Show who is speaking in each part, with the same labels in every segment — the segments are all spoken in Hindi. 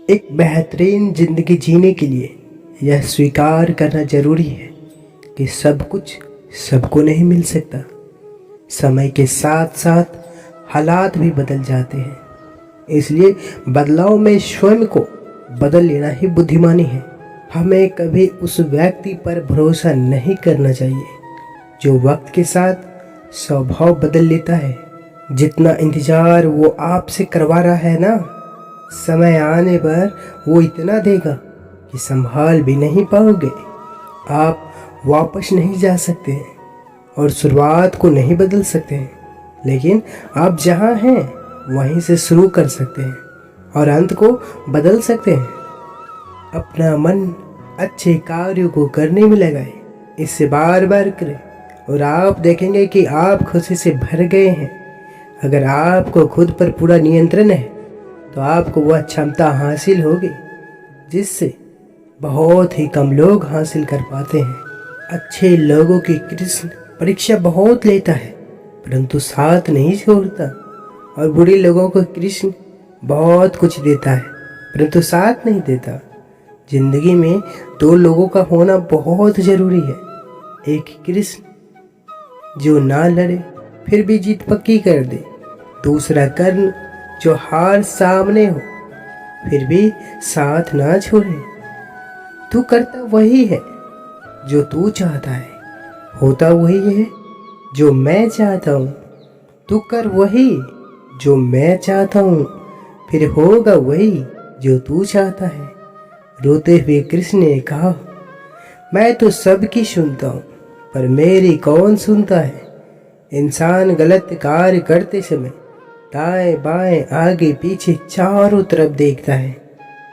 Speaker 1: एक बेहतरीन ज़िंदगी जीने के लिए यह स्वीकार करना ज़रूरी है कि सब कुछ सबको नहीं मिल सकता। समय के साथ साथ हालात भी बदल जाते हैं, इसलिए बदलाव में स्वयं को बदल लेना ही बुद्धिमानी है। हमें कभी उस व्यक्ति पर भरोसा नहीं करना चाहिए जो वक्त के साथ स्वभाव बदल लेता है। जितना इंतज़ार वो आपसे करवा रहा है ना, समय आने पर वो इतना देगा कि संभाल भी नहीं पाओगे। आप वापस नहीं जा सकते हैं और शुरुआत को नहीं बदल सकते हैं, लेकिन आप जहाँ हैं वहीं से शुरू कर सकते हैं और अंत को बदल सकते हैं। अपना मन अच्छे कार्यों को करने में लगाएं, इससे बार बार करें और आप देखेंगे कि आप खुशी से भर गए हैं। अगर आपको खुद पर पूरा नियंत्रण है तो आपको वह क्षमता हासिल होगी जिससे बहुत ही कम लोग हासिल कर पाते हैं। अच्छे लोगों की कृष्ण परीक्षा बहुत लेता है परंतु साथ नहीं छोड़ता, और बुरे लोगों को कृष्ण बहुत कुछ देता है परंतु साथ नहीं देता। जिंदगी में दो लोगों का होना बहुत ज़रूरी है। एक कृष्ण जो ना लड़े फिर भी जीत पक्की कर दे, दूसरा कर्ण जो हार सामने हो फिर भी साथ ना छोड़े। तू करता वही है जो तू चाहता है, होता वही है जो मैं चाहता हूँ। तू कर वही जो मैं चाहता हूँ, फिर होगा वही जो तू चाहता है। रोते हुए कृष्ण ने कहा, मैं तो सबकी सुनता हूँ पर मेरी कौन सुनता है। इंसान गलत कार्य करते समय दाएं बाएं आगे पीछे चारों तरफ देखता है,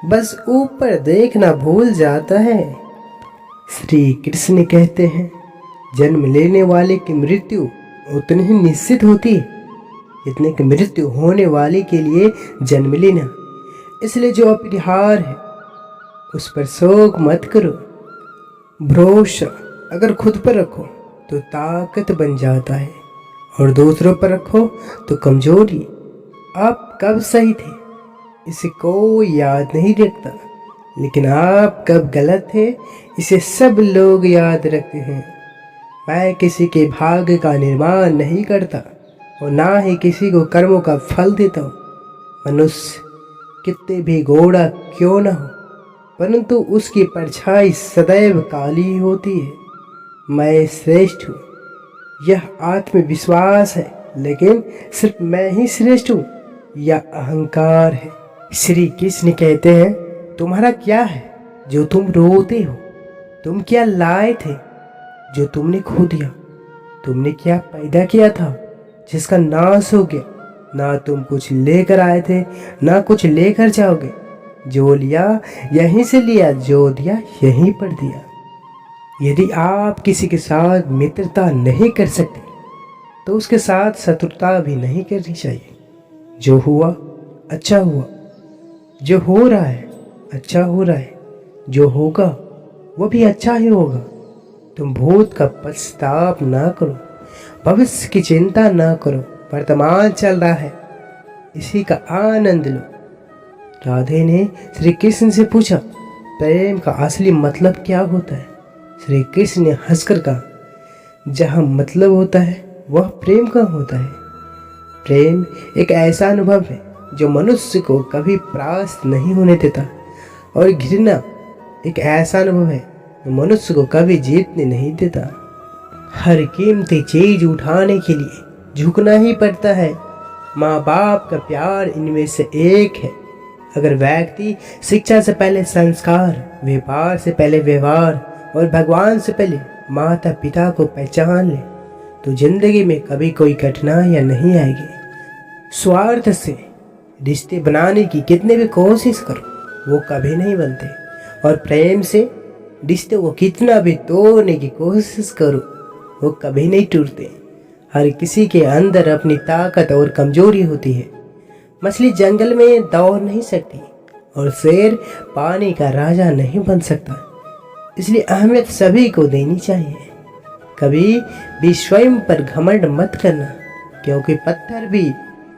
Speaker 1: बस ऊपर देखना भूल जाता है। श्री कृष्ण कहते हैं, जन्म लेने वाले की मृत्यु उतनी ही निश्चित होती है जितने की मृत्यु होने वाले के लिए जन्म लेना। इसलिए जो अपरिहार्य है उस पर शोक मत करो। भरोसा अगर खुद पर रखो तो ताकत बन जाता है और दूसरों पर रखो तो कमजोरी। आप कब सही थे इसे कोई याद नहीं रखता, लेकिन आप कब गलत थे इसे सब लोग याद रखते हैं। मैं किसी के भाग्य का निर्माण नहीं करता और ना ही किसी को कर्मों का फल देता हूँ। मनुष्य कितने भी गोरा क्यों न हो परंतु उसकी परछाई सदैव काली होती है। मैं श्रेष्ठ हूँ यह आत्मविश्वास है, लेकिन सिर्फ मैं ही श्रेष्ठ हूँ यह अहंकार है। श्री कृष्ण कहते हैं, तुम्हारा क्या है जो तुम रोते हो? तुम क्या लाए थे जो तुमने खो दिया? तुमने क्या पैदा किया था जिसका नाश हो गया? ना तुम कुछ लेकर आए थे ना कुछ लेकर जाओगे। जो लिया यहीं से लिया, जो दिया यहीं पर दिया। यदि आप किसी के साथ मित्रता नहीं कर सकते तो उसके साथ शत्रुता भी नहीं करनी चाहिए। जो हुआ अच्छा हुआ, जो हो रहा है अच्छा हो रहा है, जो होगा वो भी अच्छा ही होगा। तुम भूत का पछतावा ना करो, भविष्य की चिंता ना करो, वर्तमान चल रहा है इसी का आनंद लो। राधे ने श्री कृष्ण से पूछा, प्रेम का असली मतलब क्या होता है? श्री कृष्ण ने हंसकर कहा, जहाँ मतलब होता है वह प्रेम का होता है। प्रेम एक ऐसा अनुभव है जो मनुष्य को कभी परास्त नहीं होने देता, और घृणा एक ऐसा अनुभव है जो मनुष्य को कभी जीतने नहीं देता। हर कीमती चीज उठाने के लिए झुकना ही पड़ता है। माँ बाप का प्यार इनमें से एक है। अगर व्यक्ति शिक्षा से पहले संस्कार, व्यापार से पहले व्यवहार और भगवान से पहले माता पिता को पहचान ले तो जिंदगी में कभी कोई कठिनाइयाँ नहीं आएगी। स्वार्थ से रिश्ते बनाने की कितने भी कोशिश करो वो कभी नहीं बनते, और प्रेम से रिश्ते को कितना भी तोड़ने की कोशिश करो वो कभी नहीं टूटते। हर किसी के अंदर अपनी ताकत और कमजोरी होती है। मछली जंगल में दौड़ नहीं सकती और शेर पानी का राजा नहीं बन सकता। इसलिए अहमियत सभी को देनी चाहिए। कभी भी स्वयं पर घमंड मत करना, क्योंकि पत्थर भी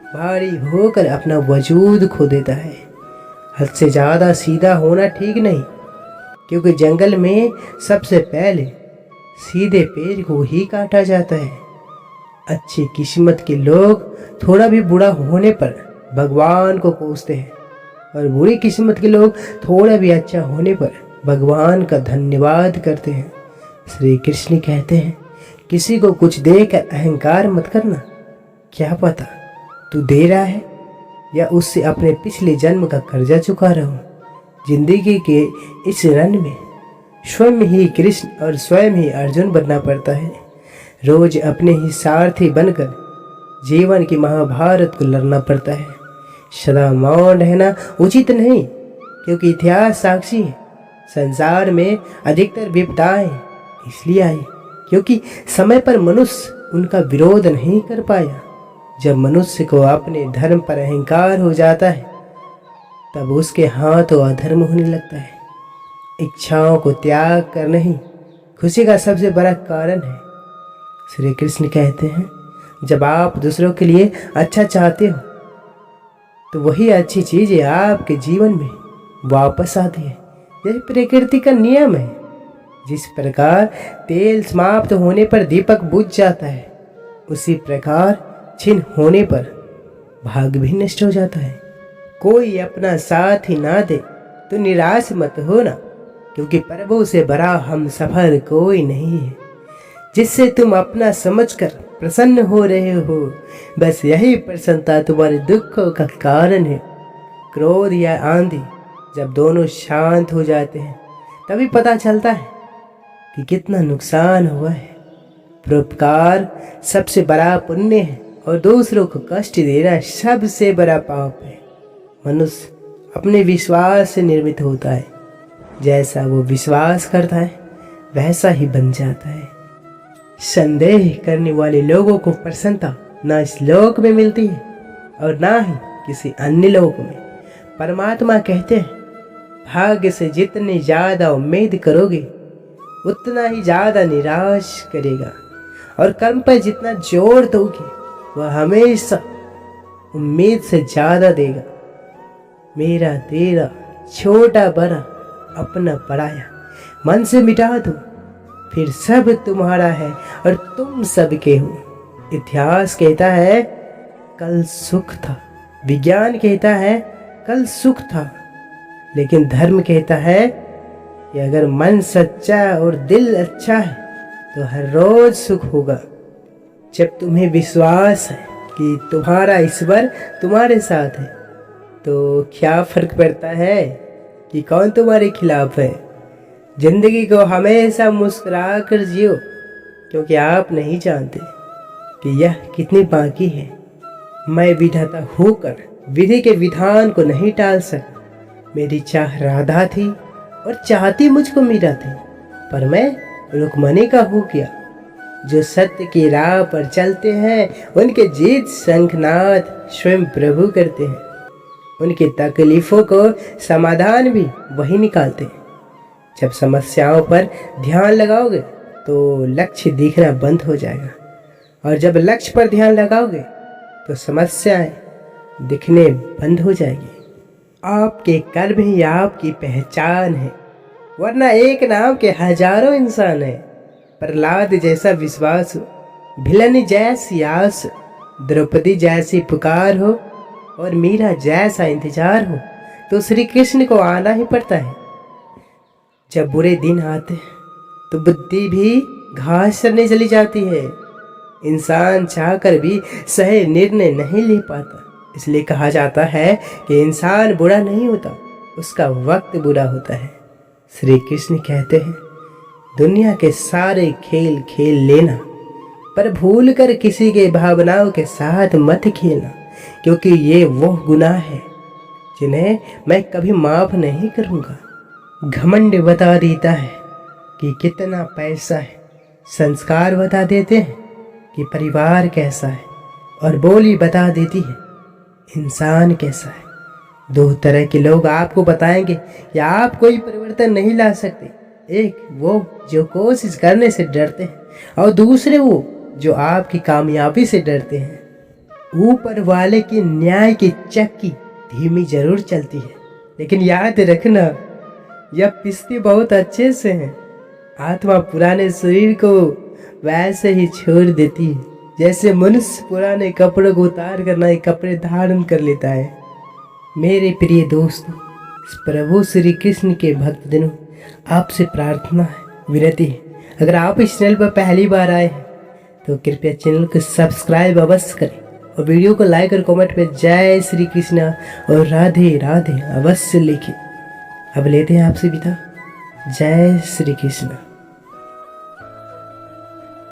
Speaker 1: भारी होकर अपना वजूद खो देता है। हद से ज़्यादा सीधा होना ठीक नहीं, क्योंकि जंगल में सबसे पहले सीधे पेड़ को ही काटा जाता है। अच्छी किस्मत के लोग थोड़ा भी बुरा होने पर भगवान को कोसते हैं, और बुरी किस्मत के लोग थोड़ा भी अच्छा होने पर भगवान का धन्यवाद करते हैं। श्री कृष्ण कहते हैं, किसी को कुछ देकर अहंकार मत करना। क्या पता तू दे रहा है या उससे अपने पिछले जन्म का कर्जा चुका रहा हो। जिंदगी के इस रण में स्वयं ही कृष्ण और स्वयं ही अर्जुन बनना पड़ता है। रोज अपने ही सारथी बनकर जीवन की महाभारत को लड़ना पड़ता है। सदा मौन रहना उचित नहीं, क्योंकि इतिहास साक्षी है संसार में अधिकतर विपदाएं इसलिए आई क्योंकि समय पर मनुष्य उनका विरोध नहीं कर पाया। जब मनुष्य को अपने धर्म पर अहंकार हो जाता है तब उसके हाथों अधर्म होने लगता है। इच्छाओं को त्याग करना ही खुशी का सबसे बड़ा कारण है। श्री कृष्ण कहते हैं, जब आप दूसरों के लिए अच्छा चाहते हो तो वही अच्छी चीज़ें आपके जीवन में वापस आती है। यह प्रकृति का नियम है। जिस प्रकार तेल समाप्त होने पर दीपक बुझ जाता है, उसी प्रकार छिन होने पर भाग भी नष्ट हो जाता है। कोई अपना साथ ही ना दे तो निराश मत होना, क्योंकि प्रभु से बड़ा हम सफर कोई नहीं है। जिससे तुम अपना समझकर प्रसन्न हो रहे हो, बस यही प्रसन्नता तुम्हारे दुखों का कारण है। क्रोध या आंधी जब दोनों शांत हो जाते हैं तभी पता चलता है कि कितना नुकसान हुआ है। परोपकार सबसे बड़ा पुण्य है और दूसरों को कष्ट देना सबसे बड़ा पाप है। मनुष्य अपने विश्वास से निर्मित होता है। जैसा वो विश्वास करता है वैसा ही बन जाता है। संदेह करने वाले लोगों को प्रसन्नता ना इस लोक में मिलती है और ना ही किसी अन्य लोक में। परमात्मा कहते हैं, भाग्य से जितनी ज़्यादा उम्मीद करोगे उतना ही ज़्यादा निराश करेगा, और कर्म पर जितना जोर दोगे वह हमेशा उम्मीद से ज़्यादा देगा। मेरा तेरा छोटा बड़ा अपना पराया मन से मिटा दो, फिर सब तुम्हारा है और तुम सबके हो। इतिहास कहता है कल सुख था, विज्ञान कहता है कल सुख था, लेकिन धर्म कहता है कि अगर मन सच्चा और दिल अच्छा है तो हर रोज सुख होगा। जब तुम्हें विश्वास है कि तुम्हारा ईश्वर तुम्हारे साथ है तो क्या फर्क पड़ता है कि कौन तुम्हारे खिलाफ है। जिंदगी को हमेशा मुस्कुरा कर जियो, क्योंकि आप नहीं जानते कि यह कितनी बाकी है। मैं विधाता होकर विधि के विधान को नहीं टाल सका। मेरी चाह राधा थी और चाहती मुझको मीरा थी, पर मैं रुक्मणी का हो गया। जो सत्य की राह पर चलते हैं उनके जीत शंखनाद स्वयं प्रभु करते हैं। उनकी तकलीफों को समाधान भी वही निकालते हैं। जब समस्याओं पर ध्यान लगाओगे तो लक्ष्य दिखना बंद हो जाएगा, और जब लक्ष्य पर ध्यान लगाओगे तो समस्याएं दिखने बंद हो जाएगी। आपके कर्म ही आपकी पहचान है, वरना एक नाम के हजारों इंसान हैं। प्रहलाद जैसा विश्वास हो, भिलन जैसी आस, द्रौपदी जैसी पुकार हो और मीरा जैसा इंतजार हो तो श्री कृष्ण को आना ही पड़ता है। जब बुरे दिन आते हैं तो बुद्धि भी घास चरने चली जाती है। इंसान चाहकर भी सही निर्णय नहीं ले पाता। इसलिए कहा जाता है कि इंसान बुरा नहीं होता, उसका वक्त बुरा होता है। श्री कृष्ण कहते हैं, दुनिया के सारे खेल खेल लेना, पर भूल कर किसी के भावनाओं के साथ मत खेलना, क्योंकि ये वो गुनाह है जिन्हें मैं कभी माफ नहीं करूँगा। घमंड बता देता है कि कितना पैसा है, संस्कार बता देते हैं कि परिवार कैसा है, और बोली बता देती है इंसान कैसा है। दो तरह के लोग आपको बताएंगे कि आप कोई परिवर्तन नहीं ला सकते। एक वो जो कोशिश करने से डरते हैं, और दूसरे वो जो आपकी कामयाबी से डरते हैं। ऊपर वाले की न्याय की चक्की धीमी जरूर चलती है, लेकिन याद रखना, यह पिसती बहुत अच्छे से हैं। आत्मा पुराने शरीर को वैसे ही छोड़ देती है जैसे मनुष्य पुराने कपड़ों को उतार कर नए कपड़े धारण कर लेता है। मेरे प्रिय दोस्तों, प्रभु श्री कृष्ण के भक्त जनों, आपसे प्रार्थना है, विनती है, अगर आप इस चैनल पर पहली बार आए हैं तो कृपया चैनल को सब्सक्राइब अवश्य करें और वीडियो को लाइक और कमेंट में जय श्री कृष्ण और राधे राधे अवश्य लिखें। अब लेते हैं आपसे विदा। जय श्री कृष्ण।